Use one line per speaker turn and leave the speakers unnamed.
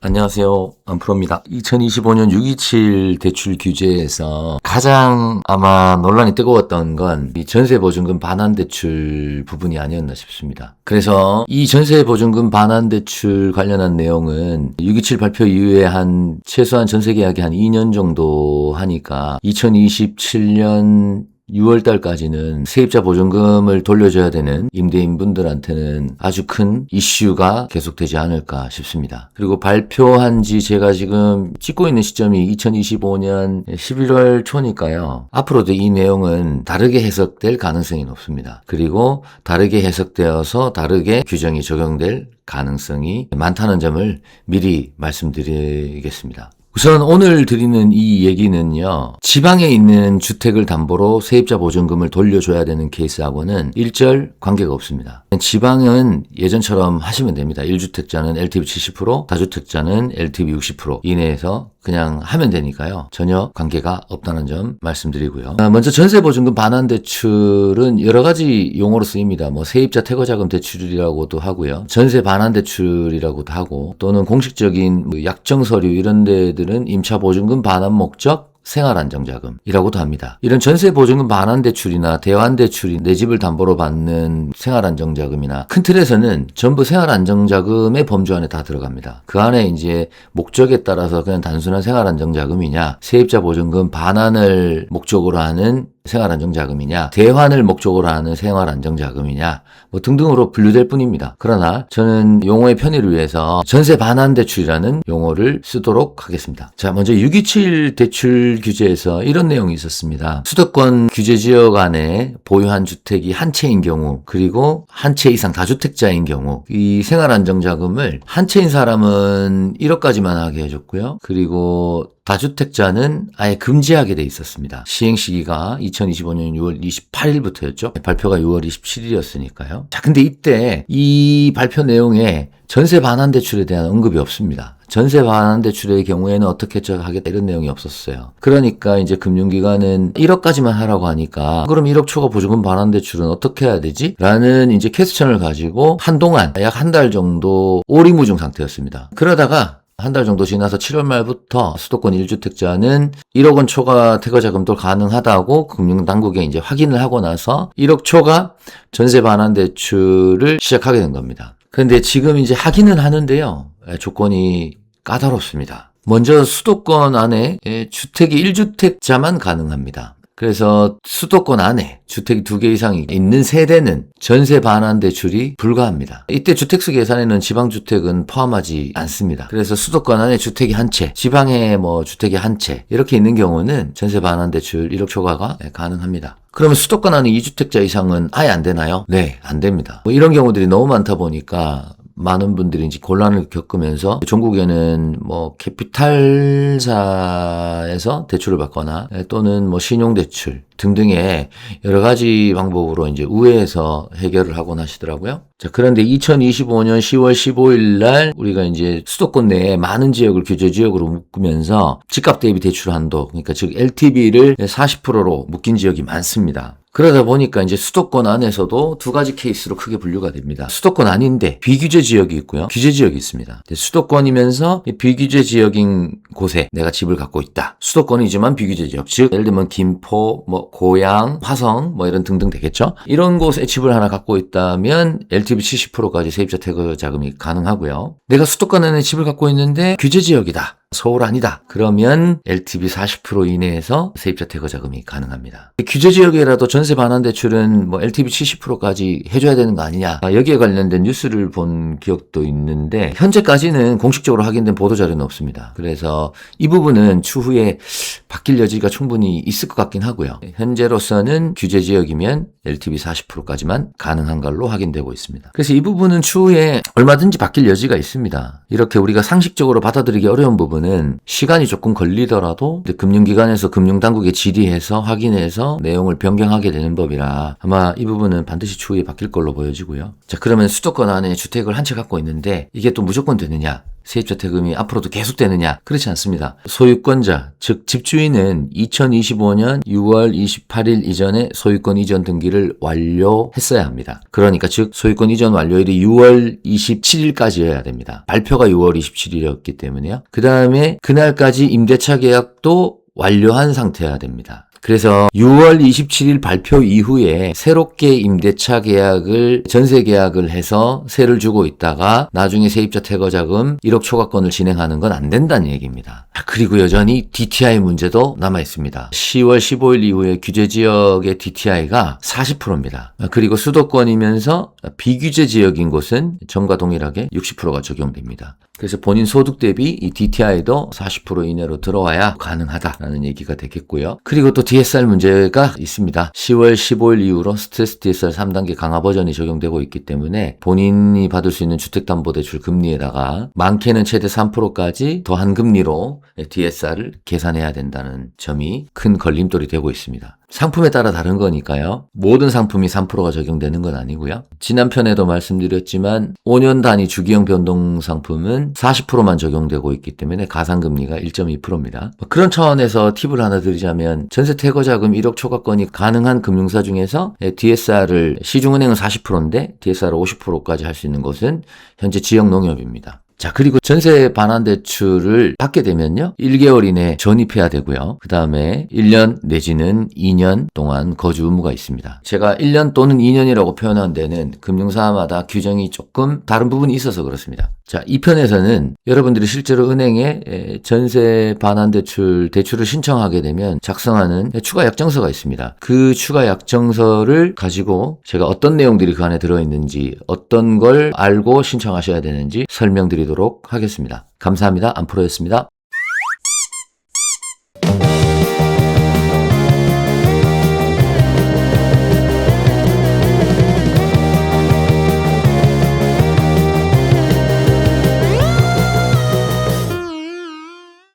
안녕하세요. 안프로입니다. 2025년 627 대출 규제에서 가장 아마 논란이 뜨거웠던 건 이 전세보증금 반환대출 부분이 아니었나 싶습니다. 그래서 이 전세보증금 반환대출 관련한 내용은 627 발표 이후에 최소한 전세계약이 한 2년 정도 하니까 2027년 6월 달까지는 세입자 보증금을 돌려줘야 되는 임대인분들한테는 아주 큰 이슈가 계속되지 않을까 싶습니다. 그리고 발표한 지 제가 지금 찍고 있는 시점이 2025년 11월 초니까요. 앞으로도 이 내용은 다르게 해석될 가능성이 높습니다. 그리고 다르게 해석되어서 다르게 규정이 적용될 가능성이 많다는 점을 미리 말씀드리겠습니다. 우선 오늘 드리는 이 얘기는요, 지방에 있는 주택을 담보로 세입자 보증금을 돌려줘야 되는 케이스하고는 일절 관계가 없습니다. 지방은 예전처럼 하시면 됩니다. 1주택자는 LTV 70%, 다주택자는 LTV 60% 이내에서 그냥 하면 되니까요. 전혀 관계가 없다는 점 말씀드리고요. 먼저 전세보증금 반환대출은 여러 가지 용어로 쓰입니다. 세입자 퇴거자금 대출이라고도 하고요. 전세 반환대출이라고도 하고, 또는 공식적인 약정서류 이런 데들은 임차보증금 반환 목적 생활안정자금이라고도 합니다. 이런 전세보증금 반환대출이나 대환대출이 내 집을 담보로 받는 생활안정자금이나 큰 틀에서는 전부 생활안정자금의 범주 안에 다 들어갑니다. 그 안에 이제 목적에 따라서 그냥 단순한 생활안정자금이냐, 세입자 보증금 반환을 목적으로 하는 생활안정자금이냐, 대환을 목적으로 하는 생활안정자금이냐, 등등으로 분류될 뿐입니다. 그러나 저는 용어의 편의를 위해서 전세 반환대출이라는 용어를 쓰도록 하겠습니다. 자, 먼저 627 대출 규제에서 이런 내용이 있었습니다. 수도권 규제지역 안에 보유한 주택이 한 채인 경우, 그리고 한 채 이상 다주택자인 경우, 이 생활안정자금을 한 채인 사람은 1억까지만 하게 해줬고요. 그리고 다주택자는 아예 금지하게 돼 있었습니다. 시행 시기가 2025년 6월 28일부터였죠. 발표가 6월 27일이었으니까요. 자, 근데 이때 이 발표 내용에 전세 반환대출에 대한 언급이 없습니다. 전세 반환대출의 경우에는 어떻게 하겠다 이런 내용이 없었어요. 그러니까 이제 금융기관은 1억까지만 하라고 하니까 그럼 1억 초과 보증금 반환대출은 어떻게 해야 되지? 라는 이제 퀘스천을 가지고 한동안 약 한 달 정도 오리무중 상태였습니다. 그러다가 한 달 정도 지나서 7월 말부터 수도권 1주택자는 1억 원 초과 퇴거자금도 가능하다고 금융당국에 이제 확인을 하고 나서 1억 초과 전세 반환대출을 시작하게 된 겁니다. 그런데 지금 이제 하기는 하는데요. 조건이 까다롭습니다. 먼저 수도권 안에 주택이 1주택자만 가능합니다. 그래서 수도권 안에 주택이 2개 이상이 있는 세대는 전세 반환대출이 불가합니다. 이때 주택수 계산에는 지방주택은 포함하지 않습니다. 그래서 수도권 안에 주택이 한 채, 지방에 주택이 한 채 이렇게 있는 경우는 전세 반환대출 1억 초과가 가능합니다. 그러면 수도권 안에 2주택자 이상은 아예 안 되나요? 네, 안 됩니다. 이런 경우들이 너무 많다 보니까 많은 분들이 이제 곤란을 겪으면서 전국에는 캐피탈사에서 대출을 받거나 또는 신용대출 등등의 여러 가지 방법으로 이제 우회해서 해결을 하곤 하시더라고요. 자, 그런데 2025년 10월 15일 날 우리가 이제 수도권 내에 많은 지역을 규제 지역으로 묶으면서 집값 대비 대출 한도, 그러니까 즉 LTV를 40%로 묶인 지역이 많습니다. 그러다 보니까 이제 수도권 안에서도 두 가지 케이스로 크게 분류가 됩니다. 수도권 아닌데 비규제 지역이 있고요. 규제 지역이 있습니다. 수도권이면서 비규제 지역인 곳에 내가 집을 갖고 있다. 수도권이지만 비규제 지역, 즉 예를 들면 김포, 고양, 화성 이런 등등 되겠죠. 이런 곳에 집을 하나 갖고 있다면 LTV 70%까지 세입자 퇴거 자금이 가능하고요. 내가 수도권 안에 집을 갖고 있는데 규제 지역이다. 서울 아니다. 그러면 LTV 40% 이내에서 세입자 퇴거 자금이 가능합니다. 규제 지역이라도 전세 반환대출은 LTV 70%까지 해줘야 되는 거 아니냐. 여기에 관련된 뉴스를 본 기억도 있는데 현재까지는 공식적으로 확인된 보도자료는 없습니다. 그래서 이 부분은 추후에 바뀔 여지가 충분히 있을 것 같긴 하고요. 현재로서는 규제 지역이면 LTV 40%까지만 가능한 걸로 확인되고 있습니다. 그래서 이 부분은 추후에 얼마든지 바뀔 여지가 있습니다. 이렇게 우리가 상식적으로 받아들이기 어려운 부분은 시간이 조금 걸리더라도 금융기관에서 금융당국에 질의해서 확인해서 내용을 변경하게 되는 법이라 아마 이 부분은 반드시 추후에 바뀔 걸로 보여지고요. 자, 그러면 수도권 안에 주택을 한 채 갖고 있는데 이게 또 무조건 되느냐? 세입자택금이 앞으로도 계속되느냐? 그렇지 않습니다. 소유권자, 즉 집주인은 2025년 6월 28일 이전에 소유권 이전 등기를 완료했어야 합니다. 그러니까 즉 소유권 이전 완료일이 6월 27일까지여야 됩니다. 발표가 6월 27일이었기 때문에요. 그 다음에 그날까지 임대차 계약도 완료한 상태여야 됩니다. 그래서 6월 27일 발표 이후에 새롭게 임대차 계약을 전세 계약을 해서 세를 주고 있다가 나중에 세입자 퇴거자금 1억 초과권을 진행하는 건 안 된다는 얘기입니다. 그리고 여전히 DTI 문제도 남아 있습니다. 10월 15일 이후에 규제 지역의 DTI가 40%입니다. 그리고 수도권이면서 비규제 지역인 곳은 전과 동일하게 60%가 적용됩니다. 그래서 본인 소득 대비 이 DTI도 40% 이내로 들어와야 가능하다라는 얘기가 되겠고요. 그리고 또 DSR 문제가 있습니다. 10월 15일 이후로 스트레스 DSR 3단계 강화 버전이 적용되고 있기 때문에 본인이 받을 수 있는 주택담보대출 금리에다가 많게는 최대 3%까지 더한 금리로 DSR을 계산해야 된다는 점이 큰 걸림돌이 되고 있습니다. 상품에 따라 다른 거니까요. 모든 상품이 3%가 적용되는 건 아니고요. 지난 편에도 말씀드렸지만 5년 단위 주기형 변동 상품은 40%만 적용되고 있기 때문에 가상금리가 1.2%입니다. 그런 차원에서 팁을 하나 드리자면 전세 퇴거자금 1억 초과권이 가능한 금융사 중에서 DSR을 시중은행은 40%인데 DSR을 50%까지 할 수 있는 곳은 현재 지역농협입니다. 자, 그리고 전세 반환 대출을 받게 되면요. 1개월 이내 전입해야 되고요. 그 다음에 1년 내지는 2년 동안 거주 의무가 있습니다. 제가 1년 또는 2년이라고 표현한 데는 금융사마다 규정이 조금 다른 부분이 있어서 그렇습니다. 자, 이 편에서는 여러분들이 실제로 은행에 전세 반환 대출을 신청하게 되면 작성하는 추가 약정서가 있습니다. 그 추가 약정서를 가지고 제가 어떤 내용들이 그 안에 들어있는지, 어떤 걸 알고 신청하셔야 되는지 설명드리도록 하겠습니다. 감사합니다. 안프로였습니다.